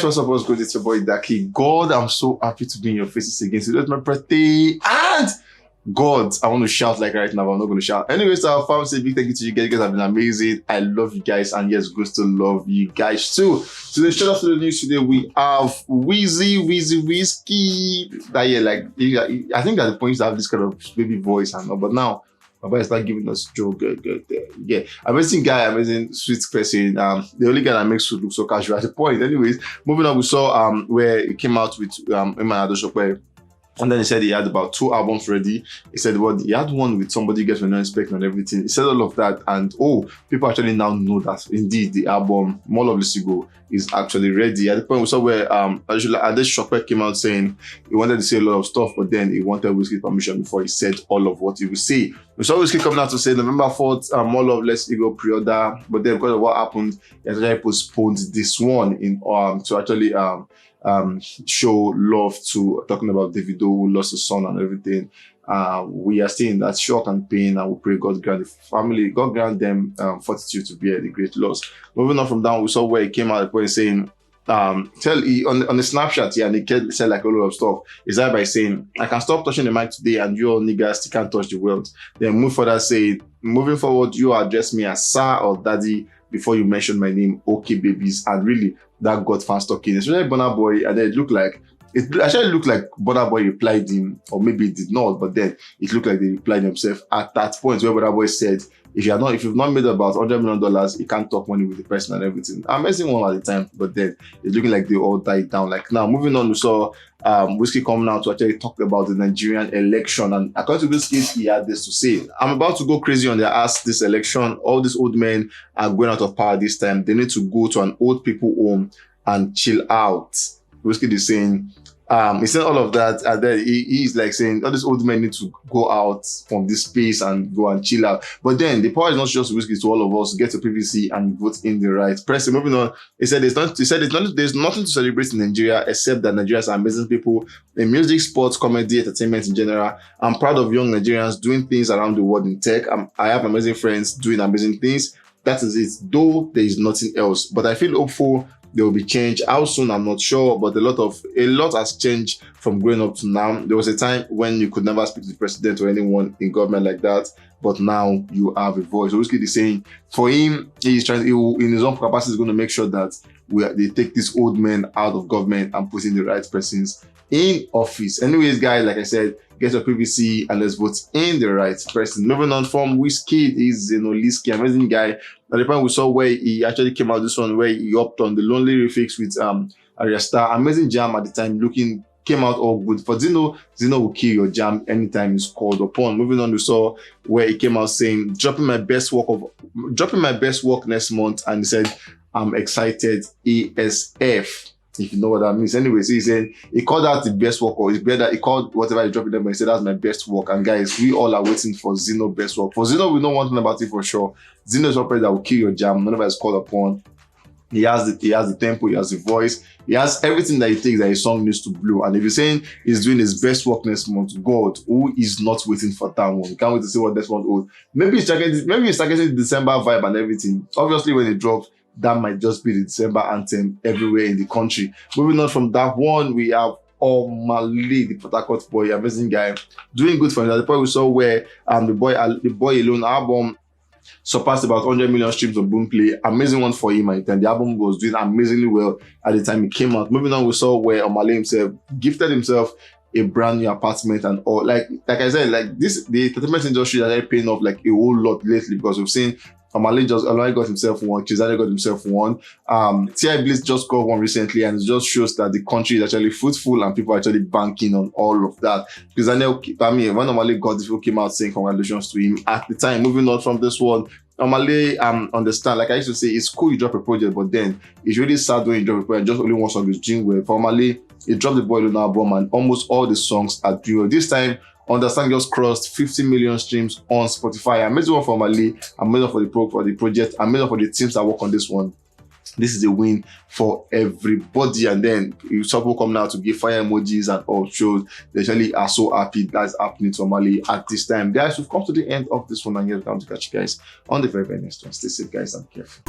what's up? What's good? It's your boy Daki. God, I'm so happy to be in your faces again. So that's my birthday. And God, I want to shout like right now, but I'm not going to shout. Anyways, our fam, say big thank you to you guys. You guys have been amazing. I love you guys. And yes, good to love you guys too. So the shout out to the news today, we have WIZKID. That yeah, like I think at the point to have this kind of baby voice and all, but now my boy start giving us joke, good. Yeah, amazing guy, amazing sweet person. The only guy that makes food look so casual at the point. Anyways, moving on, we saw where he came out with Omah and then he said he had about 2 albums ready. He said he had one with somebody you guys were not expecting and everything. He said all of that, and people actually now know that indeed the album More Love Lets You Go is actually ready. At the point we saw where Ades Shokwe came out saying he wanted to say a lot of stuff, but then he wanted WIZKID permission before he said all of what he would say. We saw WIZKID coming out to say November 4th, More Love Lets You Go pre-order, but then because of what happened, he actually postponed this one in to actually show love to talking about Davido who lost his son and everything. We are still in that shock and pain, and we pray God grant the family, God grant them fortitude to bear the great loss. Moving on from down, we saw where he came out at the point saying, on the Snapchat, yeah, and he said like a lot of stuff. He started by saying, I can stop touching the mic today and you all niggas still can't touch the world. Then move further, say, moving forward, you address me as sir or daddy before you mention my name, okay babies. And really, that got fans talking, especially Burna Boy, and then it actually looked like Burna Boy replied him, or maybe it did not, but then it looked like they replied themselves at that point where Burna Boy said, if you've not made about $100 million, you can't talk money with the person and everything. Amazing one at the time, but then it's looking like they all died down. Like now, moving on, we saw WIZKID coming out to actually talk about the Nigerian election, and according to WIZKID, he had this to say: I'm about to go crazy on their ass this election. All these old men are going out of power this time. They need to go to an old people home and chill out. WIZKID is saying, he said all of that, and then he's like saying all these old men need to go out from this space and go and chill out. But then the power is not just WIZKID to all of us. Get to PVC and vote in the right person. Moving on, he said there's nothing to celebrate in Nigeria except that Nigerians are amazing people in music, sports, comedy, entertainment in general. I'm proud of young Nigerians doing things around the world in tech. I have amazing friends doing amazing things. That is it, though there is nothing else. But I feel hopeful there will be change. How soon, I'm not sure, but a lot has changed from growing up to now. There was a time when you could never speak to the president or anyone in government like that, but now you have a voice. So WIZKID is saying, for him, he's trying to, in his own capacity, is going to make sure that they take these old men out of government and put in the right persons in office. Anyways, guys, like I said, get your PVC and let's vote in the right person. Moving on from WIZKID is Zinoleesky, amazing guy. At the point we saw where he actually came out this one where he hopped on the Lonely Refix with Arya Star. Amazing jam at the time, came out all good. For Zino will kill your jam anytime it's called upon. Moving on, we saw where he came out saying, dropping my best work next month, and he said, I'm excited ASF. If you know what that means. Anyways, he said he called out the best work, or he called whatever he dropped them, but he said that's my best work. And guys, we all are waiting for Zino best work. For Zino, we know one thing about it for sure. Zino is a person that will kill your jam whenever it's called upon. He has the tempo, he has the voice, he has everything that it takes that his song needs to blow. And if you're saying he's doing his best work next month, God, who is not waiting for that one? You can't wait to see what next month holds. Maybe he's targeting the December vibe and everything. Obviously, when it drops, that might just be the December anthem everywhere in the country. Moving on from that one, we have Omah, the Port Harcourt boy, amazing guy, doing good for him. At the point we saw where the Boy Alone album surpassed about 100 million streams of Boomplay. Amazing one for him, and the album was doing amazingly well at the time it came out. Moving on, we saw where Omah himself gifted himself a brand new apartment and all. Like I said, like the entertainment industry is actually paying off like a whole lot lately, because we've seen Omah got himself one, Chizane got himself one, T.I. Bliss just got one recently, and it just shows that the country is actually fruitful and people are actually banking on all of that. Because when Omah got this, people came out saying congratulations to him at the time. Moving on from this one, Omah understand, like I used to say, it's cool you drop a project, but then it's really sad when you drop a project, just only one song is doing well. For Omah, he dropped the Boy Alone album and almost all the songs are doing well. This time, Understand just crossed 50 million streams on Spotify. Amazing one for Omah, amazing for the project, amazing for the teams that work on this one. This is a win for everybody. And then you saw people come now to give fire emojis and all shows. They actually are so happy that's happening to Omah at this time. Guys, we've come to the end of this one, and here's time to catch you guys on the very, very next one. Stay safe, guys, and careful.